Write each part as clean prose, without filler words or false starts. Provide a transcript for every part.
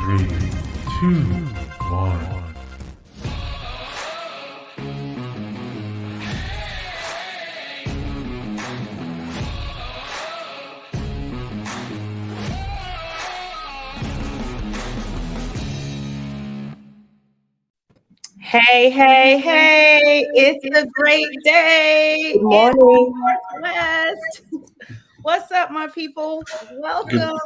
Three, two, one. Hey, hey, hey, it's a great day Good morning. in the Northwest. What's up, my people? Welcome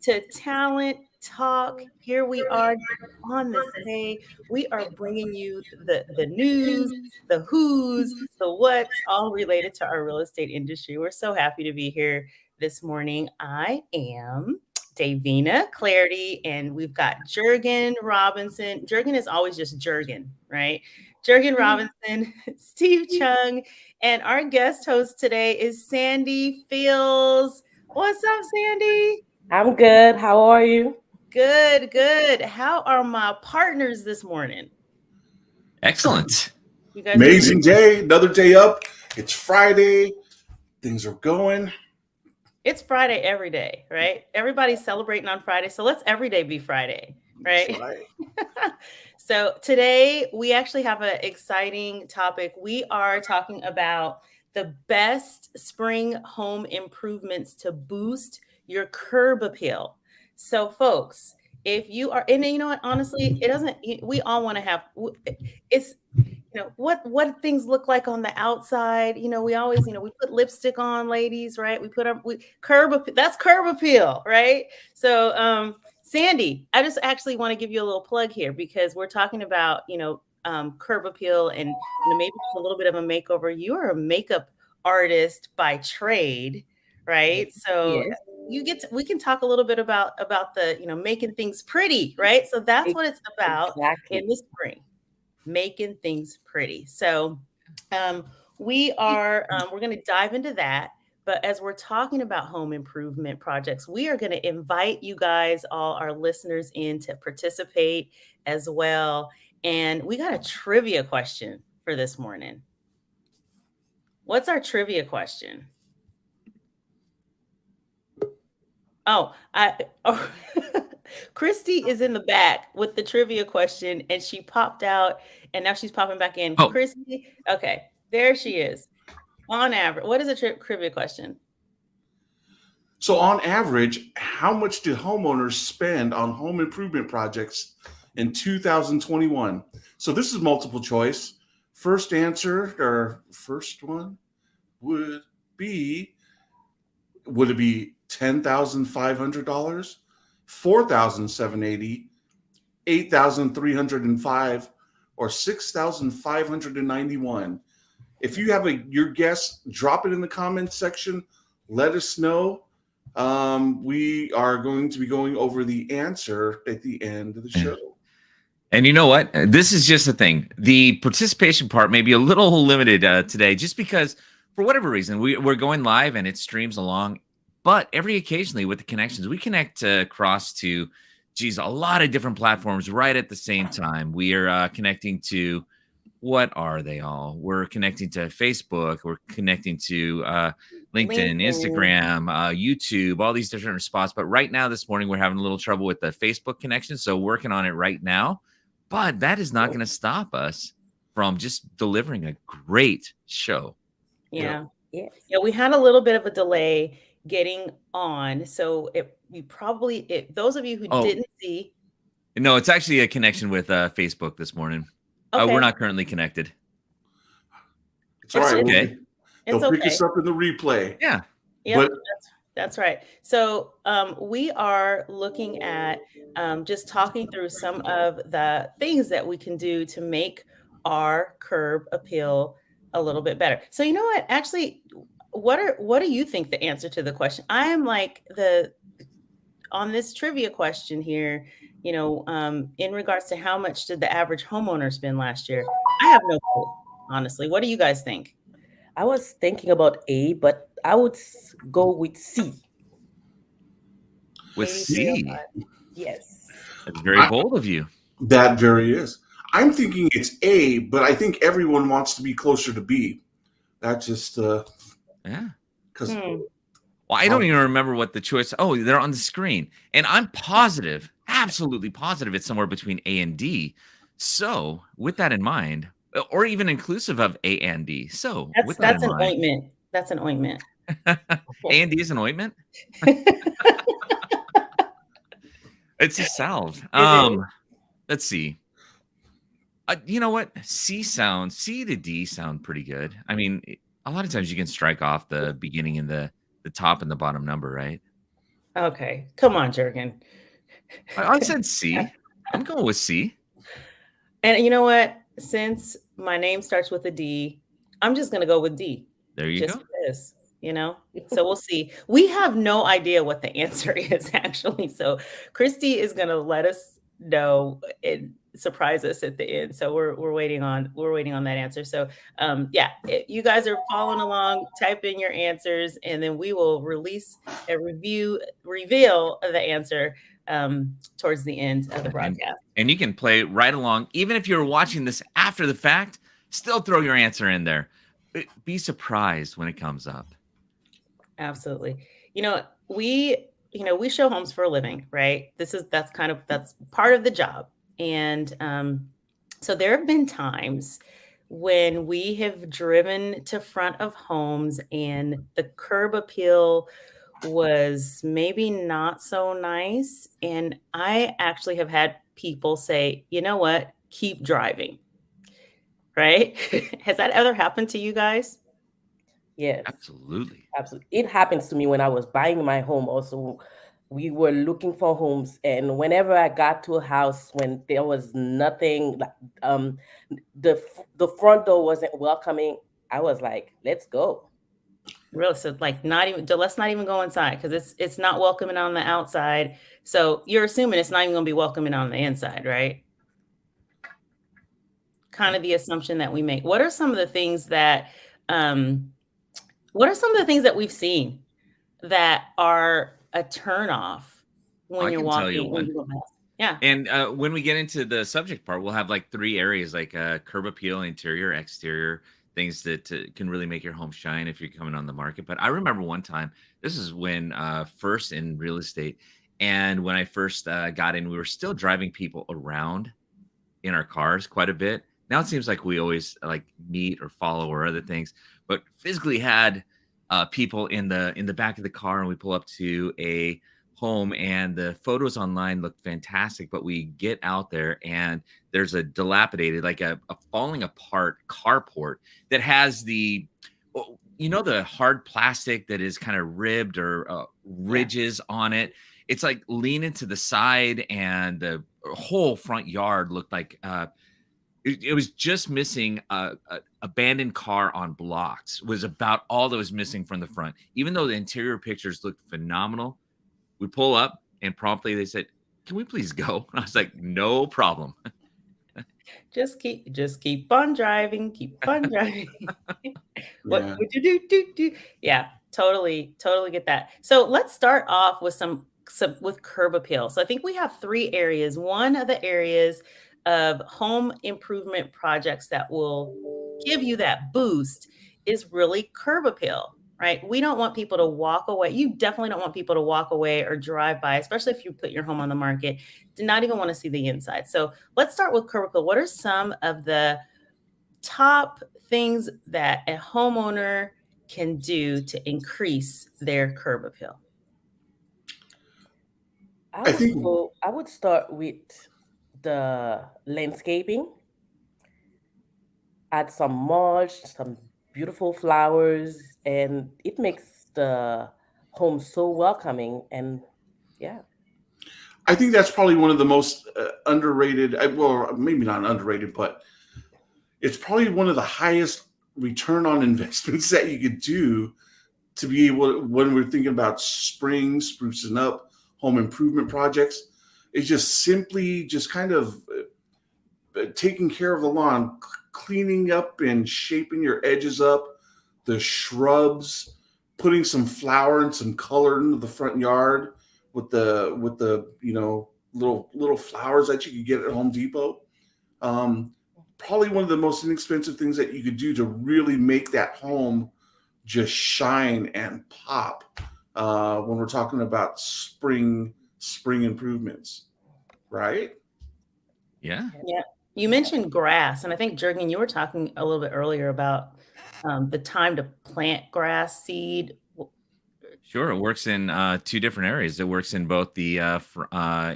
to Talent Talk. Here we are on this day. We are bringing you the news, the who's, the what's, all related to our real estate industry. We're so happy to be here this morning. I am Davina Clarity, and we've got Jurgen Robinson. Jurgen is always just Jurgen, right? Jurgen Robinson, Steve Chung, and our guest host today is Sandy Fields. What's up, Sandy? I'm good. How are you? Good, good. How are my partners this morning? Excellent. You guys Amazing day, another day up. It's Friday. Things are going. It's Friday every day, right? Everybody's celebrating on Friday, so let's every day be Friday, right? That's right. So today we actually have an exciting topic. We are talking about the best spring home improvements to boost your curb appeal. So folks, if you are, and you know what, honestly, it doesn't, we all want to have, it's, what things look like on the outside. We always, we put lipstick on, ladies, right? We put that's curb appeal, right? So Sandy, I just actually want to give you a little plug here because we're talking about, curb appeal and maybe just a little bit of a makeover. You are a makeup artist by trade, right? So we can talk a little bit about the, making things pretty, right? So that's what it's about in the spring. Making things pretty. So we're going to dive into that. But as we're talking about home improvement projects, we are going to invite you guys, all our listeners, in to participate as well. And we got a trivia question for this morning. What's our trivia question? Christy is in the back with the trivia question, and she popped out, and now she's popping back in. Oh. Christy, okay, there she is. On average, what is a trivia question? So on average, how much do homeowners spend on home improvement projects in 2021? So this is multiple choice. First answer, or first one, would it be $10,500, $4,780, $8,305, or $6,591? If you have your guess, drop it in the comments section. Let us know. We are going to be going over the answer at the end of the show. And you know what? This is just the thing. The participation part may be a little limited today, just because for whatever reason, we're going live and it streams along. But every occasionally with the connections, we connect across to, a lot of different platforms right at the same time. We are connecting to, what are they all? We're connecting to Facebook. We're connecting to LinkedIn, Instagram, YouTube, all these different spots. But right now, this morning, we're having a little trouble with the Facebook connection. So working on it right now. But that is not going to stop us from just delivering a great show. Yeah. We had a little bit of a delay getting on. So those of you who didn't see. No, it's actually a connection with Facebook this morning. Okay. We're not currently connected. It's all right. Okay. They'll pick us up in the replay. Yeah. Yeah, that's right. So we are looking at just talking through some of the things that we can do to make our curb appeal a little bit better. So you know what? Actually, what do you think the answer to the question? I am like on this trivia question here, in regards to how much did the average homeowner spend last year? I have no clue, honestly. What do you guys think? I was thinking about A, but I would go with C. With C? Yes. That's very bold of you. That very is. I'm thinking it's A, but I think everyone wants to be closer to B. That just because Well, I don't even remember what the choice. Oh, they're on the screen, and I'm positive, absolutely positive it's somewhere between A and D. So, with that in mind, or even inclusive of A and D. So, with that That's in an mind, ointment. That's an ointment. A and D is an ointment. It's a salve. It is. Let's see. You know what? C to D sound pretty good. I mean, a lot of times you can strike off the beginning and the top and the bottom number, right? Okay. Come on, Jurgen. I said C. I'm going with C. And you know what? Since my name starts with a D, I'm just going to go with D. There you Just go. because, So we'll see. We have no idea what the answer is actually. So Christy is going to let us know and surprise us at the end. So we're waiting on that answer. So you guys are following along, type in your answers, and then we will release a reveal of the answer towards the end of the broadcast. And you can play right along, even if you're watching this after the fact. Still throw your answer in there. Be surprised when it comes up. Absolutely. We show homes for a living, right? That's part of the job. And so there have been times when we have driven to front of homes and the curb appeal was maybe not so nice. And I actually have had people say, you know what, keep driving. Right? Has that ever happened to you guys? Yes, Absolutely. absolutely. It happens to me when I was buying my home. Also, we were looking for homes, and whenever I got to a house when there was nothing, the front door wasn't welcoming, I was like, "Let's go." Really? So like let's not even go inside because it's not welcoming on the outside. So you're assuming it's not even going to be welcoming on the inside, right? Kind of the assumption that we make. What are some of the things that we've seen that are a turnoff when I you're can tell you walking? one. Yeah. And when we get into the subject part, we'll have like 3 areas like curb appeal, interior, exterior, things that can really make your home shine if you're coming on the market. But I remember one time, this is when first in real estate. And when I first got in, we were still driving people around in our cars quite a bit. Now it seems like we always like meet or follow or other things, but physically had people in the back of the car, and we pull up to a home, and the photos online look fantastic. But we get out there, and there's a dilapidated, like a falling apart carport that has the the hard plastic that is kind of ribbed or ridges on it. It's like leaning to the side, and the whole front yard looked like it was just missing a abandoned car on blocks was about all that was missing from the front. Even though the interior pictures looked phenomenal, we pull up and promptly they said, "Can we please go?" And I was like, "No problem." Just keep on driving, keep on driving. What Yeah. would you do? Yeah, totally get that. So let's start off with some with curb appeal. So I think we have 3 areas. One of the areas of home improvement projects that will give you that boost is really curb appeal, right? We don't want people to walk away. You definitely don't want people to walk away or drive by, especially if you put your home on the market, do not even want to see the inside. So let's start with curb appeal. What are some of the top things that a homeowner can do to increase their curb appeal? I would start with the landscaping. Add some mulch, some beautiful flowers, and it makes the home so welcoming. And yeah, I think that's probably one of the most underrated, well, maybe not underrated, but it's probably one of the highest return on investments that you could do to be able, when we're thinking about spring, sprucing up, home improvement projects, is just simply just kind of taking care of the lawn, cleaning up and shaping your edges up, the shrubs, putting some flower and some color into the front yard with the little flowers that you could get at Home Depot. Probably one of the most inexpensive things that you could do to really make that home just shine and pop when we're talking about spring improvements. right? Yeah. Yeah. You mentioned grass, and I think Jurgen, you were talking a little bit earlier about the time to plant grass seed. Sure, it works in two different areas. It works in both the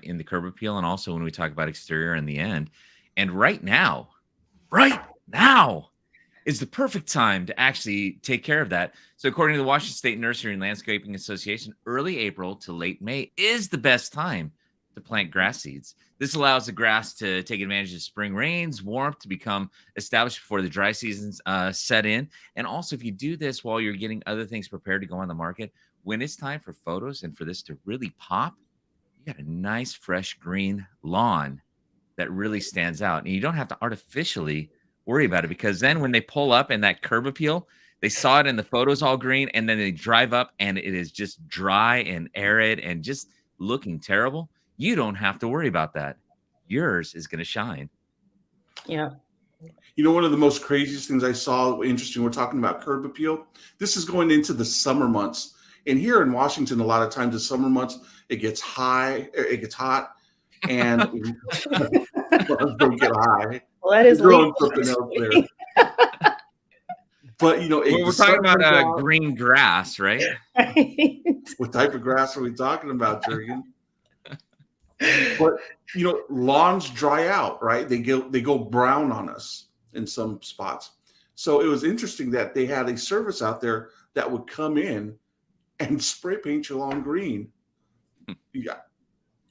in the curb appeal and also when we talk about exterior in the end. And right now is the perfect time to actually take care of that. So, according to the Washington State Nursery and Landscaping Association, early April to late May is the best time to plant grass seeds. This allows the grass to take advantage of spring rains, warmth to become established before the dry seasons set in. And also, if you do this while you're getting other things prepared to go on the market, when it's time for photos and for this to really pop, you got a nice, fresh green lawn that really stands out. And you don't have to artificially worry about it because then when they pull up in that curb appeal, they saw it in the photos all green and then they drive up and it is just dry and arid and just looking terrible. You don't have to worry about that. Yours is going to shine. Yeah. You know, one of the most craziest things I saw, interesting, we're talking about curb appeal. This is going into the summer months. And here in Washington, a lot of times the summer months, it gets hot, and don't get high. Well, that is You're on legal. something else there. But, you know, Well, we're talking about green grass, right? Right. What type of grass are we talking about, Jurgen? But, you know, lawns dry out, right? They go brown on us in some spots. So it was interesting that they had a service out there that would come in and spray paint your lawn green. Yeah,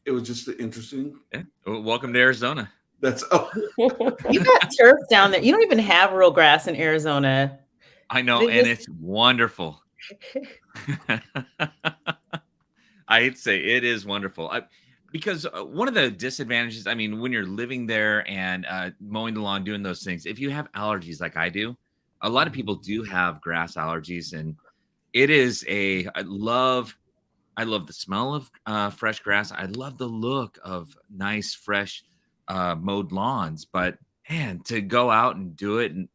it was just interesting. Yeah. Well, welcome to Arizona. That's You got turf down there. You don't even have real grass in Arizona. I know, They and just- it's wonderful. I'd say it is wonderful. Because one of the disadvantages, I mean, when you're living there and mowing the lawn, doing those things, if you have allergies like I do, a lot of people do have grass allergies, and it is I love the smell of fresh grass. I love the look of nice, fresh, mowed lawns. But man, to go out and do it, and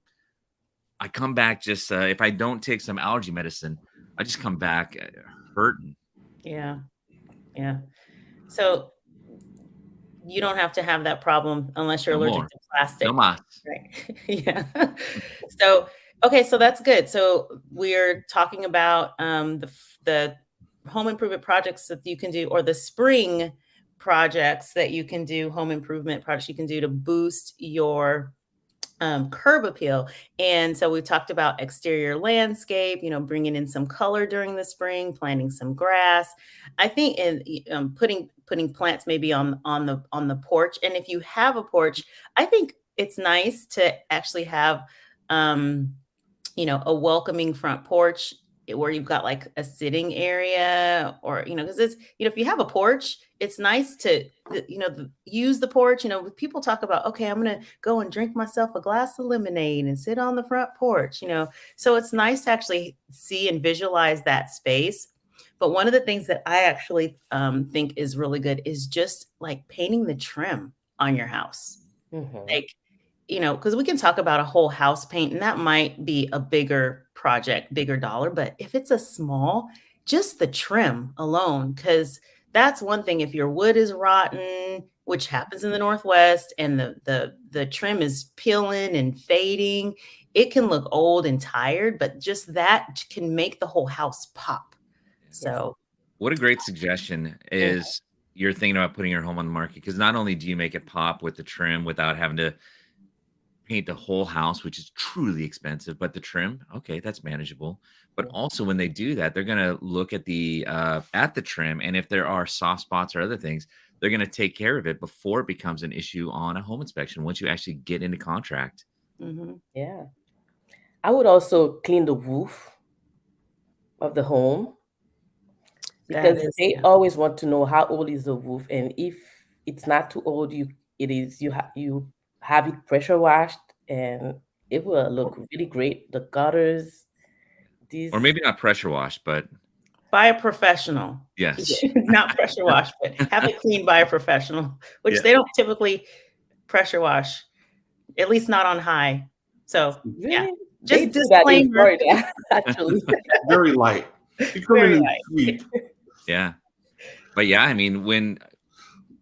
I come back just if I don't take some allergy medicine, I just come back hurting. Yeah. Yeah. So you don't have to have that problem unless you're No allergic more. to plastic. No mas. Right. Yeah. So, okay. So that's good. So we're talking about the home improvement projects that you can do, or the spring projects that you can do, home improvement projects you can do to boost your curb appeal. And so we talked about exterior landscape, bringing in some color during the spring, planting some grass. I think in putting plants maybe on the porch. And if you have a porch, I think it's nice to actually have a welcoming front porch where you've got like a sitting area, or because it's if you have a porch, it's nice to use the porch. People talk about, okay, I'm gonna go and drink myself a glass of lemonade and sit on the front porch. So it's nice to actually see and visualize that space. But one of the things that I actually think is really good is just like painting the trim on your house. Like, because we can talk about a whole house paint, and that might be a bigger project, bigger dollar. But if it's a small, just the trim alone, because that's one thing. If your wood is rotten, which happens in the Northwest, and the trim is peeling and fading, it can look old and tired, but just that can make the whole house pop. So what a great suggestion is you're thinking about putting your home on the market, because not only do you make it pop with the trim without having to paint the whole house, which is truly expensive, but the trim, okay, that's manageable. But also when they do that, they're going to look at the trim, and if there are soft spots or other things, they're going to take care of it before it becomes an issue on a home inspection once you actually get into contract. Yeah. I would also clean the roof of the home, because they always want to know how old is the roof, and if it's not too old, you have it pressure washed, and it will look really great. The gutters, Or maybe not pressure washed, but by a professional. Yes. Not pressure washed, but have it cleaned by a professional, which they don't typically pressure wash, at least not on high. So really? Just disclaimer. Actually, very light. Very light. Sweet. Yeah. But yeah, I mean, when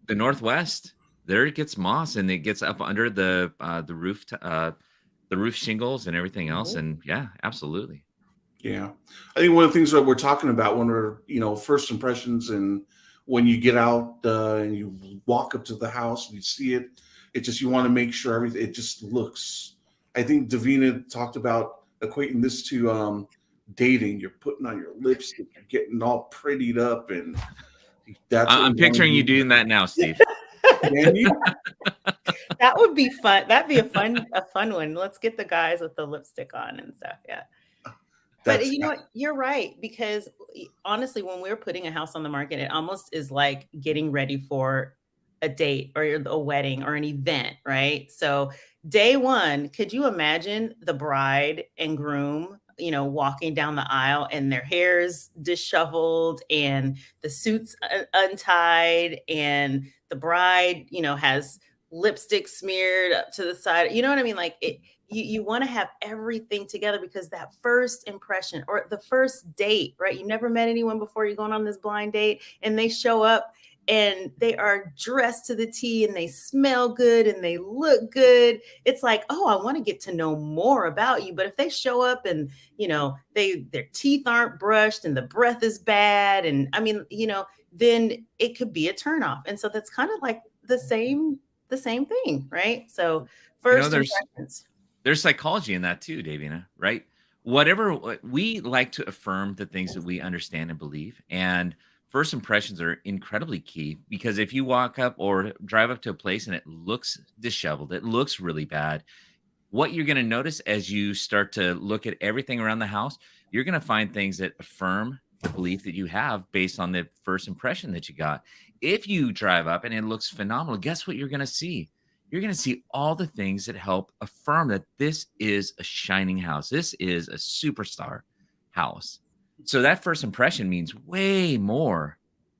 the Northwest, there it gets moss and it gets up under the roof, the roof shingles and everything else. And yeah, absolutely. Yeah. I think one of the things that we're talking about when we're, first impressions, and when you get out and you walk up to the house and you see it, you want to make sure everything, it just looks, I think Davina talked about equating this to dating. You're putting on your lipstick, you're getting all prettied up, and that's what I'm picturing you doing that now, Steve. Can you? That would be fun. That'd be a fun one. Let's get the guys with the lipstick on and stuff. Yeah. But you know what? You're right, because honestly, when we're putting a house on the market, it almost is like getting ready for a date or a wedding or an event, right? So day one, could you imagine the bride and groom, walking down the aisle and their hair's disheveled and the suit's untied and the bride, has lipstick smeared up to the side. You know what I mean? Like you want to have everything together, because that first impression or the first date, right? You never met anyone before, you're going on this blind date and they show up and they are dressed to the T and they smell good and they look good. It's like, oh, I want to get to know more about you. But if they show up and, their teeth aren't brushed and the breath is bad, and I mean, then it could be a turnoff. And so that's kind of like the same thing, right? So first impressions. There's psychology in that too, Davina, right? Whatever, we like to affirm the things that we understand and believe. And first impressions are incredibly key, because if you walk up or drive up to a place and it looks disheveled, it looks really bad, what you're going to notice as you start to look at everything around the house, you're going to find things that affirm the belief that you have based on the first impression that you got. If you drive up and it looks phenomenal, guess what you're going to see? You're going to see all the things that help affirm that this is a shining house. This is a superstar house. So that first impression means way more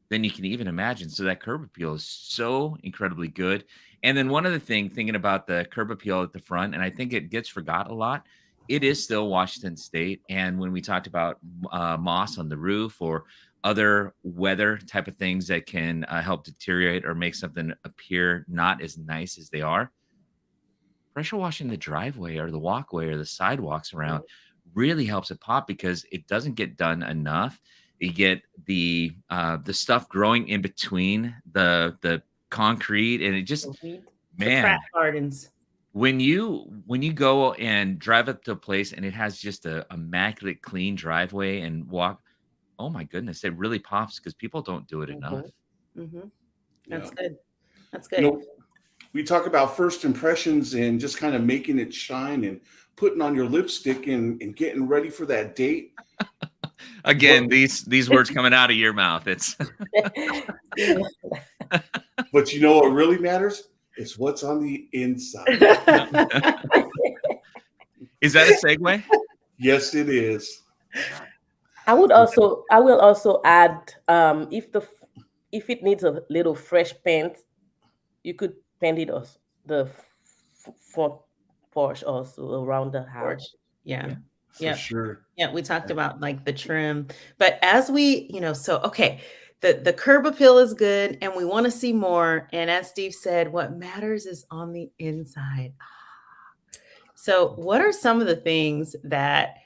than you can even imagine. So that curb appeal is so incredibly good. And then one other thing, thinking about the curb appeal at the front, and I think it gets forgot a lot, it is still Washington State. And when we talked about moss on the roof or other weather type of things that can help deteriorate or make something appear not as nice as they are, pressure washing the driveway or the walkway or the sidewalks around really helps it pop, because it doesn't get done enough. You get the stuff growing in between the concrete, and it just, man, craft gardens. When you go and drive up to a place and it has just a immaculate clean driveway and walk, oh my goodness, it really pops, because people don't do it enough. That's good. That's good. We talk about first impressions and just kind of making it shine and putting on your lipstick and getting ready for that date. Again, these words coming out of your mouth. It's But you know what really matters? It's what's on the inside. Is that a segue? Yes, it is. I will also add, if it needs a little fresh paint, you could paint it also the front porch also around the house. Yeah. For sure. Yeah, we talked about like the trim, but as we, okay, the curb appeal is good and we want to see more. And as Steve said, what matters is on the inside. So what are some of the things that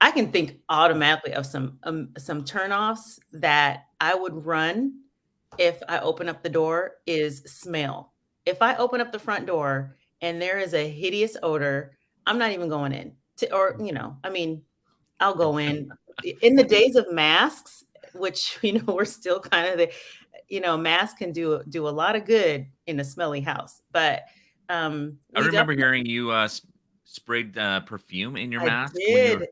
I can think automatically of, some turnoffs that I would run if I open up the door is smell. If I open up the front door and there is a hideous odor, I'm not even going in. I'll go in. In the days of masks, which we're still kind of masks can do a lot of good in a smelly house. But I remember hearing you sprayed perfume in your mask. I did.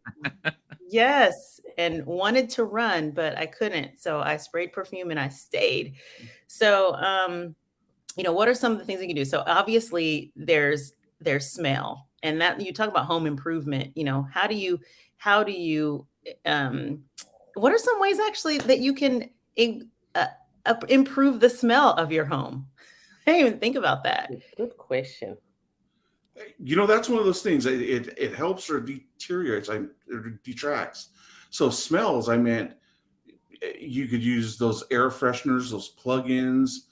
Yes, and wanted to run, but I couldn't. So I sprayed perfume and I stayed. So what are some of the things you can do? So obviously there's smell, and that you talk about home improvement. How do you what are some ways actually that you can improve the smell of your home? I didn't even think about that. Good question. That's one of those things. It helps or deteriorates, or detracts. So smells, I meant you could use those air fresheners, those plug-ins.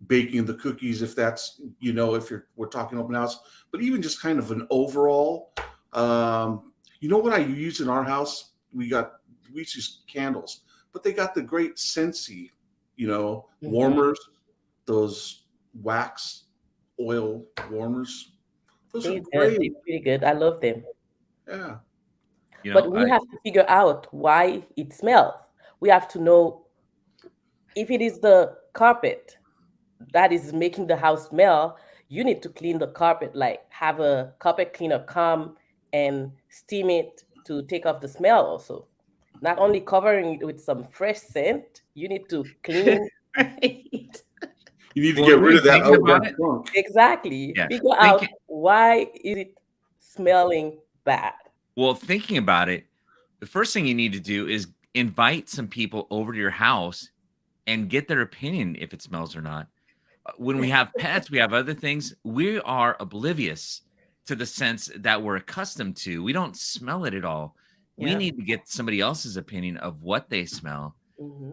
baking the cookies, if that's, we're talking open house, but even just kind of an overall, what I use in our house? We use candles, but they got the great Scentsy, warmers, those wax oil warmers. Those are They're great. good. They're pretty good. I love them. Yeah. But we have to figure out why it smells. We have to know if it is the carpet that is making the house smell. You need to clean the carpet, like have a carpet cleaner come and steam it to take off the smell also. Not only covering it with some fresh scent, you need to clean. Right. You need to get rid of that gunk. Exactly. Yeah. Figure out why is it smelling bad. Well, thinking about it, the first thing you need to do is invite some people over to your house and get their opinion if it smells or not. When we have pets, we have other things. We are oblivious to the sense that we're accustomed to. We don't smell it at all. We need to get somebody else's opinion of what they smell.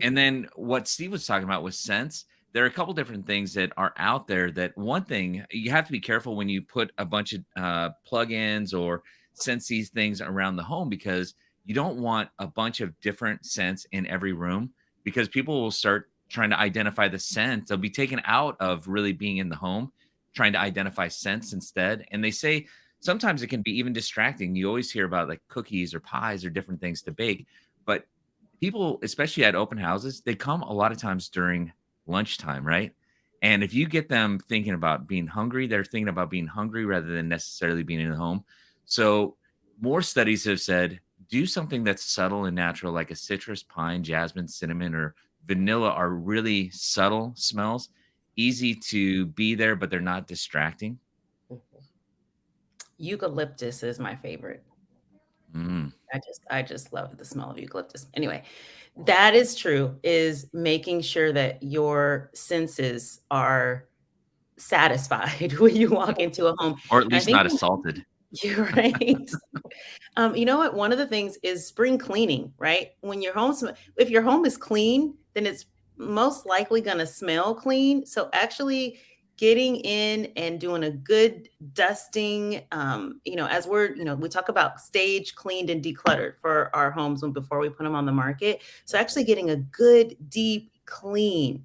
And then what Steve was talking about was scents. There are a couple different things that are out there that one thing you have to be careful when you put a bunch of plug-ins or sense these things around the home, because you don't want a bunch of different scents in every room, because people will start trying to identify the scent. They'll be taken out of really being in the home, trying to identify scents instead. And they say sometimes it can be even distracting. You always hear about like cookies or pies or different things to bake, but people, especially at open houses, they come a lot of times during lunchtime, right? And if you get them thinking about being hungry, they're thinking about being hungry rather than necessarily being in the home. So more studies have said, do something that's subtle and natural, like a citrus, pine, jasmine, cinnamon, or vanilla are really subtle smells, easy to be there, but they're not distracting. Eucalyptus is my favorite. I just love the smell of eucalyptus. Anyway, that is true, is making sure that your senses are satisfied when you walk into a home. Or at least not assaulted. You're right. You know what? One of the things is spring cleaning, right? When your if your home is clean, then it's most likely going to smell clean. So actually getting in and doing a good dusting, as we talk about stage cleaned and decluttered for our homes before we put them on the market. So actually getting a good deep cleaning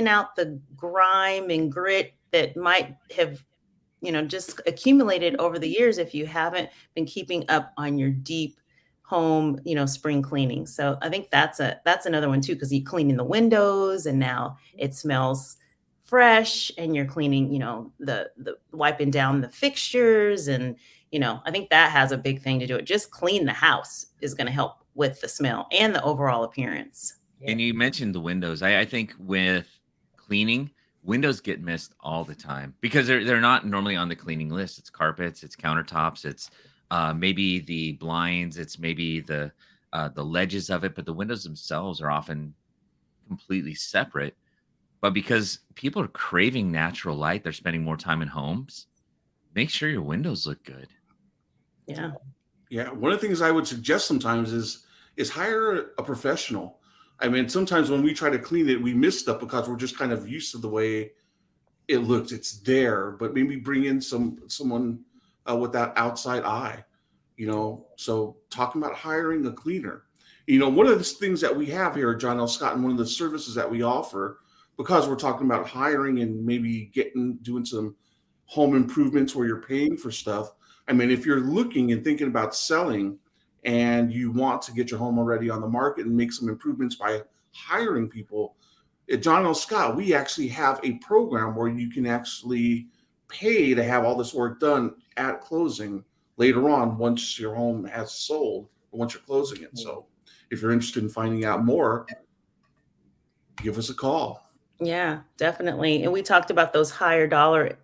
out the grime and grit that might have just accumulated over the years if you haven't been keeping up on your deep home, spring cleaning. So I think that's another one too, because you're cleaning the windows and now it smells fresh, and you're cleaning, the wiping down the fixtures. And, I think that has a big thing to do it. Just clean the house is going to help with the smell and the overall appearance. And you mentioned the windows. I think with cleaning, windows get missed all the time because they're not normally on the cleaning list. It's carpets, it's countertops, it's maybe the blinds, it's maybe the ledges of it, but the windows themselves are often completely separate. But because people are craving natural light, they're spending more time in homes. Make sure your windows look good. Yeah. Yeah. One of the things I would suggest sometimes is hire a professional. I mean, sometimes when we try to clean it, we miss stuff because we're just kind of used to the way it looks. It's there, but maybe bring in someone with that outside eye, So talking about hiring a cleaner, one of the things that we have here at John L. Scott, and one of the services that we offer, because we're talking about hiring and maybe doing some home improvements where you're paying for stuff. I mean, if you're looking and thinking about selling and you want to get your home already on the market and make some improvements by hiring people, at John L. Scott, we actually have a program where you can actually pay to have all this work done at closing later on once your home has sold, or once you're closing it. So if you're interested in finding out more, give us a call. Yeah, definitely. And we talked about those higher dollar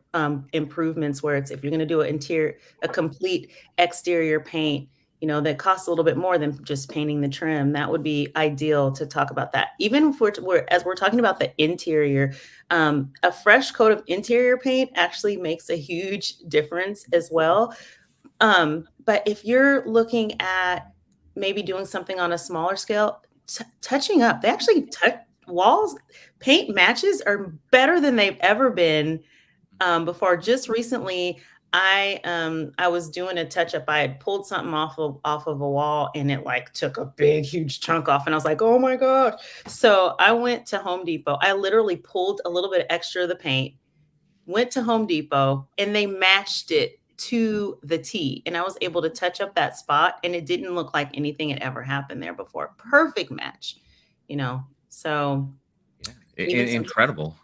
improvements where if you're going to do a complete exterior paint, that costs a little bit more than just painting the trim. That would be ideal to talk about that. Even if as we're talking about the interior, a fresh coat of interior paint actually makes a huge difference as well. But if you're looking at maybe doing something on a smaller scale, touching up, they actually touch walls. paint matches are better than they've ever been before. Just recently, I was doing a touch up. I had pulled something off of a wall, and it like took a big, huge chunk off. And I was like, oh my gosh. So I went to Home Depot. I literally pulled a little bit extra of the paint, went to Home Depot, and they matched it to the T. And I was able to touch up that spot, and it didn't look like anything had ever happened there before. Perfect match, So Incredible.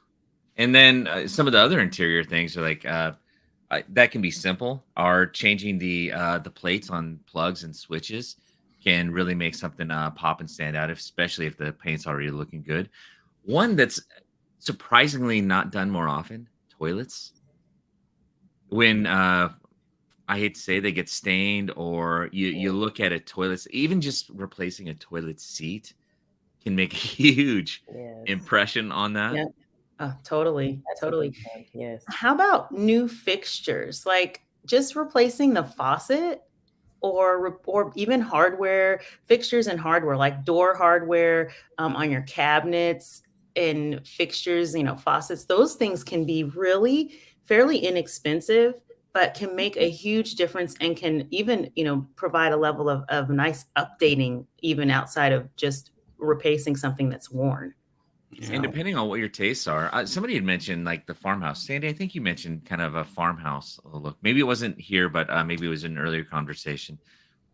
And then some of the other interior things are like that can be simple. Are changing the plates on plugs and switches can really make something pop and stand out, especially if the paint's already looking good. One that's surprisingly not done more often: toilets. When I hate to say they get stained, or you look at a toilet, even just replacing a toilet seat can make a huge impression on that. Yeah. Totally. Totally. Yes. How about new fixtures? Like just replacing the faucet or even hardware, fixtures and hardware, like door hardware on your cabinets and fixtures, faucets. Those things can be really fairly inexpensive, but can make a huge difference and can even, provide a level of nice updating, even outside of just replacing something that's worn. And depending on what your tastes are, somebody had mentioned like the farmhouse. Sandy, I think you mentioned kind of a farmhouse look. Maybe it wasn't here, but maybe it was in an earlier conversation.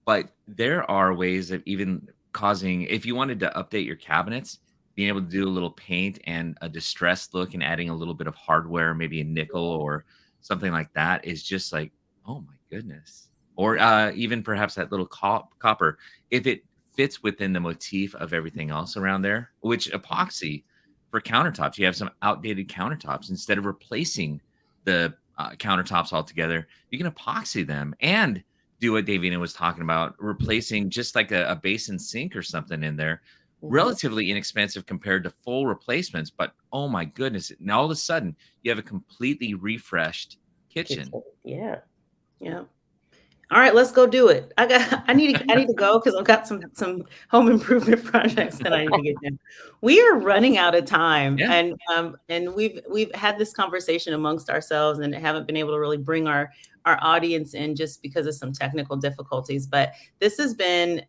But there are ways of even causing, if you wanted to update your cabinets, being able to do a little paint and a distressed look and adding a little bit of hardware, maybe a nickel or something like that, is just like, oh my goodness. Or even perhaps that little copper, if it fits within the motif of everything else around there, which epoxy for countertops, you have some outdated countertops. Instead of replacing the countertops altogether, you can epoxy them and do what Davina was talking about, replacing just like a basin sink or something in there. Relatively inexpensive compared to full replacements, but oh my goodness, now all of a sudden you have a completely refreshed kitchen. Yeah. All right, let's go do it. I need to go because I've got some home improvement projects that I need to get done. We are running out of time, and we've had this conversation amongst ourselves and haven't been able to really bring our audience in just because of some technical difficulties. But this has been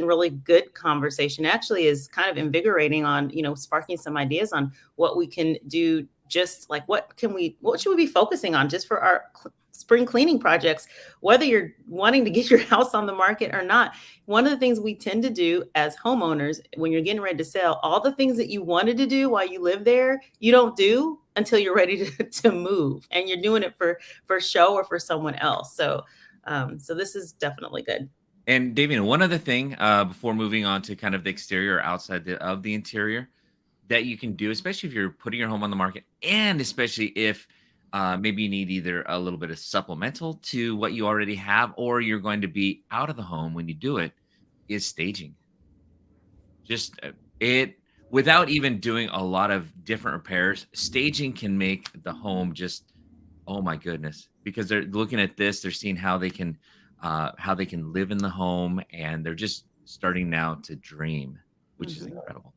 really good conversation. Actually, is kind of invigorating on sparking some ideas on what we can do. Just like what should we be focusing on just for our spring cleaning projects, whether you're wanting to get your house on the market or not. One of the things we tend to do as homeowners, when you're getting ready to sell, all the things that you wanted to do while you live there, you don't do until you're ready to move, and you're doing it for show or for someone else. So this is definitely good. And Davina, one other thing before moving on to kind of the exterior or outside of the interior that you can do, especially if you're putting your home on the market, and especially if maybe you need either a little bit of supplemental to what you already have, or you're going to be out of the home when you do it, is staging. Just without even doing a lot of different repairs, staging can make the home just, oh my goodness, because they're looking at this, they're seeing how they can live in the home, and they're just starting now to dream, which is incredible.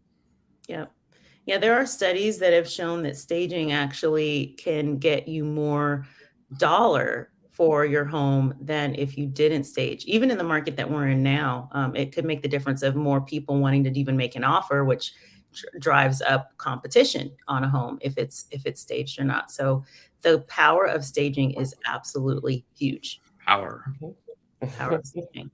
Yeah, there are studies that have shown that staging actually can get you more dollar for your home than if you didn't stage. Even in the market that we're in now, it could make the difference of more people wanting to even make an offer, which drives up competition on a home if it's staged or not. So the power of staging is absolutely huge. Power of staging.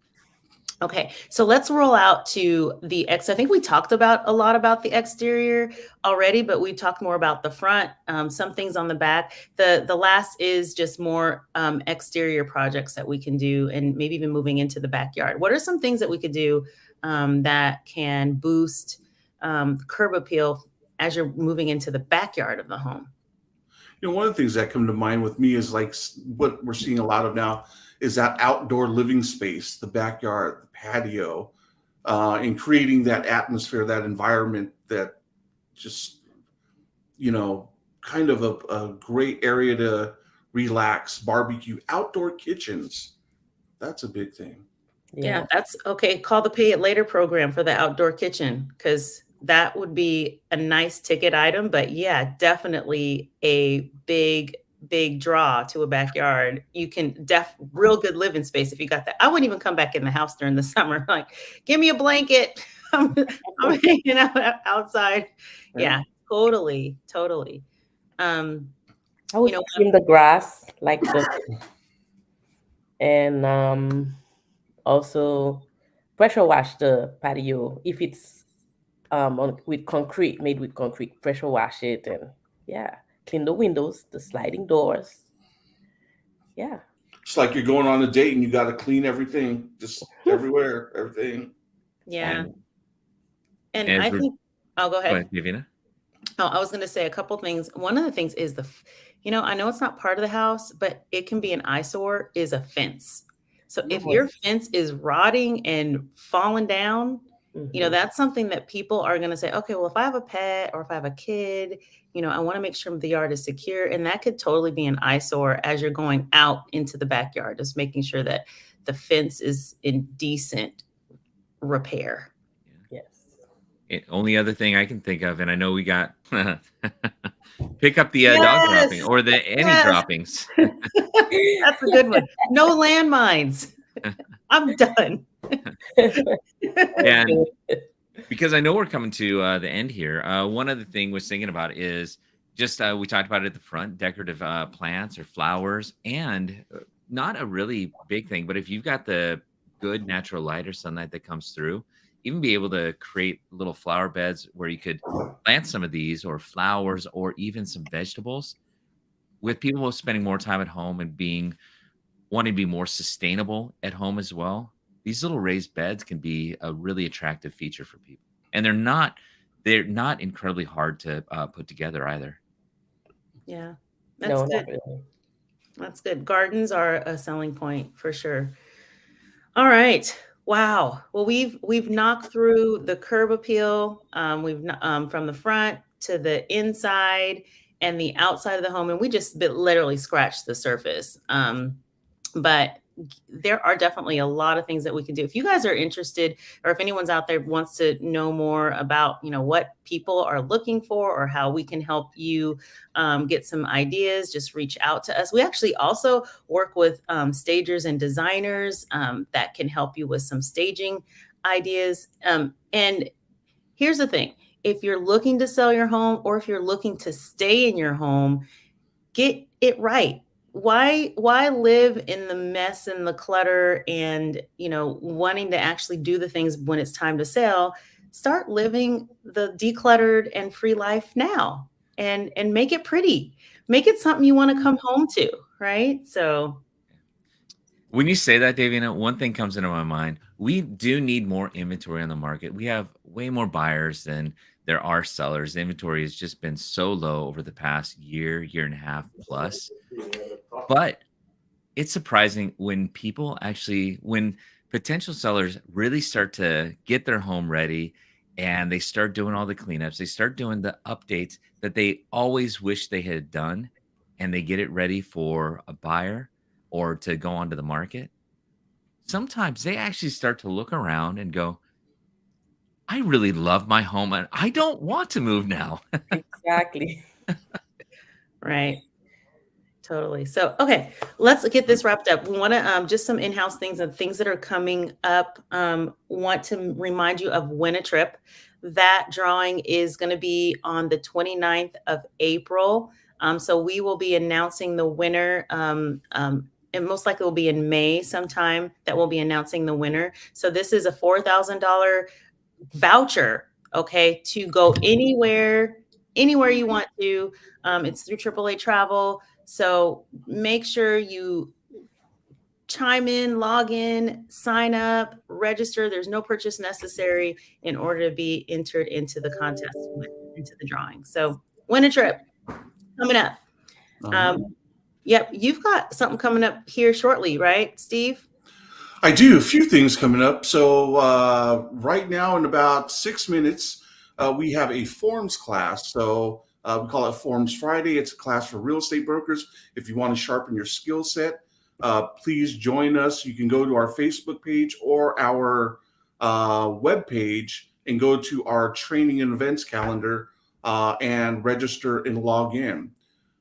Okay, so let's roll out to the I think we talked about a lot about the exterior already, but we talked more about the front, some things on the back. The last is just more exterior projects that we can do, and maybe even moving into the backyard. What are some things that we could do that can boost curb appeal as you're moving into the backyard of the home? One of the things that come to mind with me is like what we're seeing a lot of now is that outdoor living space, the backyard, the patio, and creating that atmosphere, that environment that just, kind of a great area to relax, barbecue, outdoor kitchens. That's a big thing. Yeah, that's okay. Call the Pay It Later program for the outdoor kitchen, because that would be a nice ticket item. But yeah, definitely a big draw to a backyard. You can real good living space if you got that. I wouldn't even come back in the house during the summer. Like, give me a blanket. I'm hanging out outside. Yeah, totally. I would trim the grass and also pressure wash the patio if it's made with concrete. Pressure wash it and clean the windows, the sliding doors. Yeah. It's like you're going on a date and you got to clean everything, just everywhere, everything. Yeah. And I think, go ahead. Davina. Oh, I was going to say a couple things. One of the things is I know it's not part of the house, but it can be an eyesore, is a fence. So if your fence is rotting and falling down, that's something that people are going to say, okay, well, if I have a pet or if I have a kid, I want to make sure the yard is secure. And that could totally be an eyesore as you're going out into the backyard, just making sure that the fence is in decent repair. Only other thing I can think of, and I know we got pick up the dog dropping or any droppings. That's a good one. No landmines. I'm done. And because I know we're coming to the end here, one other thing was thinking about is just we talked about it at the front, decorative plants or flowers, and not a really big thing, but if you've got the good natural light or sunlight that comes through, even be able to create little flower beds where you could plant some of these or flowers or even some vegetables, with people spending more time at home and wanting to be more sustainable at home as well. These little raised beds can be a really attractive feature for people, and they're not incredibly hard to put together either. Yeah, that's good. Really. That's good. Gardens are a selling point for sure. All right. Wow. Well, we've knocked through the curb appeal. We've from the front to the inside and the outside of the home, and we just literally scratched the surface. But there are definitely a lot of things that we can do. If you guys are interested, or if anyone's out there wants to know more about, what people are looking for or how we can help you get some ideas, just reach out to us. We actually also work with stagers and designers that can help you with some staging ideas. And here's the thing. If you're looking to sell your home or if you're looking to stay in your home, get it right. Why live in the mess and the clutter and, wanting to actually do the things when it's time to sell? Start living the decluttered and free life now and make it pretty. Make it something you want to come home to, right? So when you say that, Davina, one thing comes into my mind. We do need more inventory on the market. We have way more buyers than there are sellers. The inventory has just been so low over the past year and a half plus. But it's surprising when potential sellers really start to get their home ready and they start doing all the cleanups, they start doing the updates that they always wish they had done, and they get it ready for a buyer or to go onto the market. Sometimes they actually start to look around and go, I really love my home and I don't want to move now. Exactly. Right. Totally. So, okay, let's get this wrapped up. We want to just some in-house things and things that are coming up. Want to remind you of Win a Trip. That drawing is going to be on the 29th of April. So we will be announcing the winner. And most likely will be in May sometime that we'll be announcing the winner. So this is a $4,000 voucher, okay, to go anywhere you want to. It's through AAA Travel. So make sure you chime in, log in, sign up, register. There's no purchase necessary in order to be entered into the contest, into the drawing. So Win a Trip coming up. Yep, you've got something coming up here shortly, right, Steve? I do. A few things coming up. So right now, in about 6 minutes, we have a forms class. So we call it Forms Friday. It's a class for real estate brokers. If you want to sharpen your skill set, please join us. You can go to our Facebook page or our web page and go to our training and events calendar and register and log in.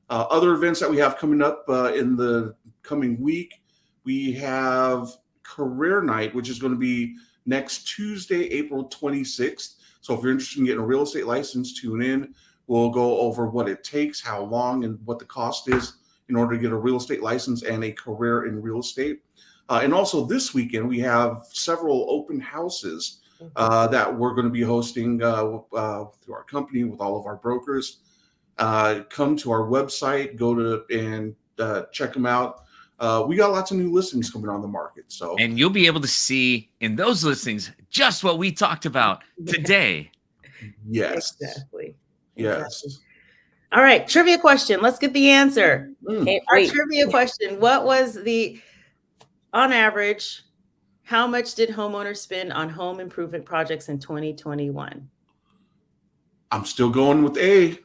Other events that we have coming up in the coming week, we have Career Night, which is going to be next Tuesday, April 26th. So if you're interested in getting a real estate license, tune in. We'll go over what it takes, how long, and what the cost is in order to get a real estate license and a career in real estate. And also this weekend, we have several open houses that we're going to be hosting through our company with all of our brokers. Come to our website, go to and check them out. We got lots of new listings coming on the market. So, and you'll be able to see in those listings just what we talked about today. Yes. Exactly. Yes. Exactly. All right. Trivia question. Let's get the answer. Our trivia question. What was on average, how much did homeowners spend on home improvement projects in 2021? I'm still going with A,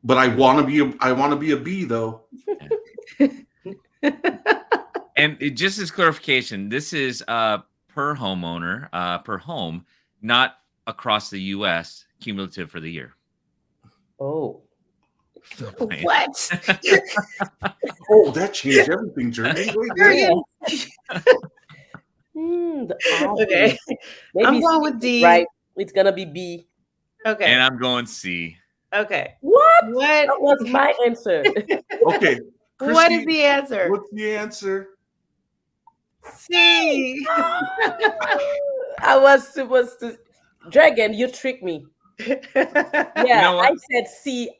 but I want to be a B though. And just as clarification, this is per homeowner, per home, not across the U.S. cumulative for the year. Oh. What? Oh, that changed everything, Jeremy. Okay. Maybe I'm going with D. Right. It's going to be B. Okay. And I'm going C. Okay. What? What? That was my answer. Okay. Christy, what is the answer? What's the answer? C. I was supposed to. Dragon, you tricked me. Yeah, You know what? I said C.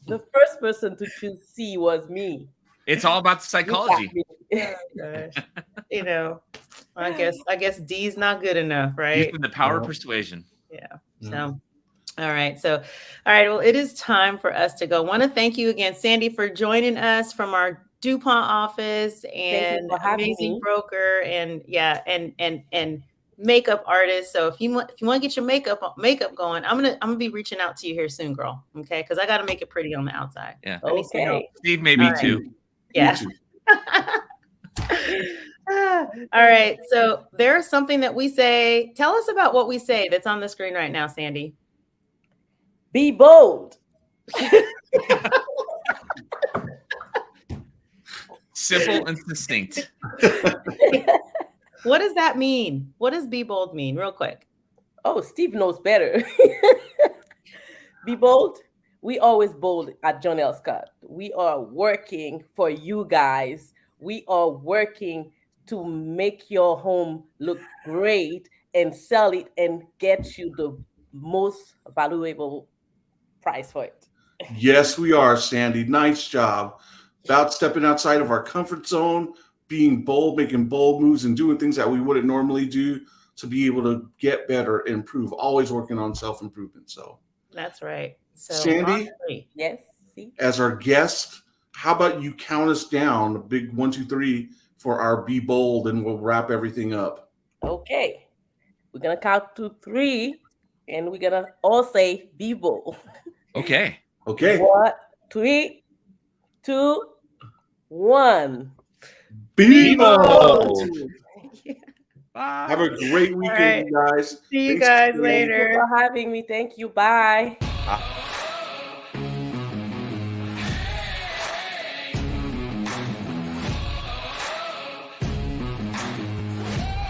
The first person to choose C was me. It's all about the psychology. Oh, gosh. You know, I guess D's not good enough, right? Using the power of persuasion. Yeah. So, all right. So, all right. Well, it is time for us to go. Want to thank you again, Sandy, for joining us from our DuPont office, and amazing broker, and and makeup artist. So if you want to get your makeup going, I'm gonna be reaching out to you here soon, girl. Okay, because I got to make it pretty on the outside. Yeah. Okay. Steve, maybe All right. too. Yeah. All right. So there's something that we say. Tell us about what we say that's on the screen right now, Sandy. Be bold. Simple and succinct. What does that mean? What does be bold mean? Real quick. Oh, Steve knows better. Be bold. We always bold at John L. Scott. We are working for you guys. We are working to make your home look great and sell it and get you the most valuable price for it. Yes, we are, Sandy. Nice job. About stepping outside of our comfort zone, being bold, making bold moves, and doing things that we wouldn't normally do to be able to get better and improve. Always working on self-improvement. So that's right. So Sandy, yes, as our guest, how about you count us down, a big 1, 2, 3 for our Be Bold, and we'll wrap everything up. Okay. We're gonna count to 3, and we're gonna all say Be bold. Okay. Okay. 1, 3, 2, 1. Be bold. Bye. Have a great weekend, you guys. See you Thanks guys for later. Thank you for having me. Thank you. Bye. Bye.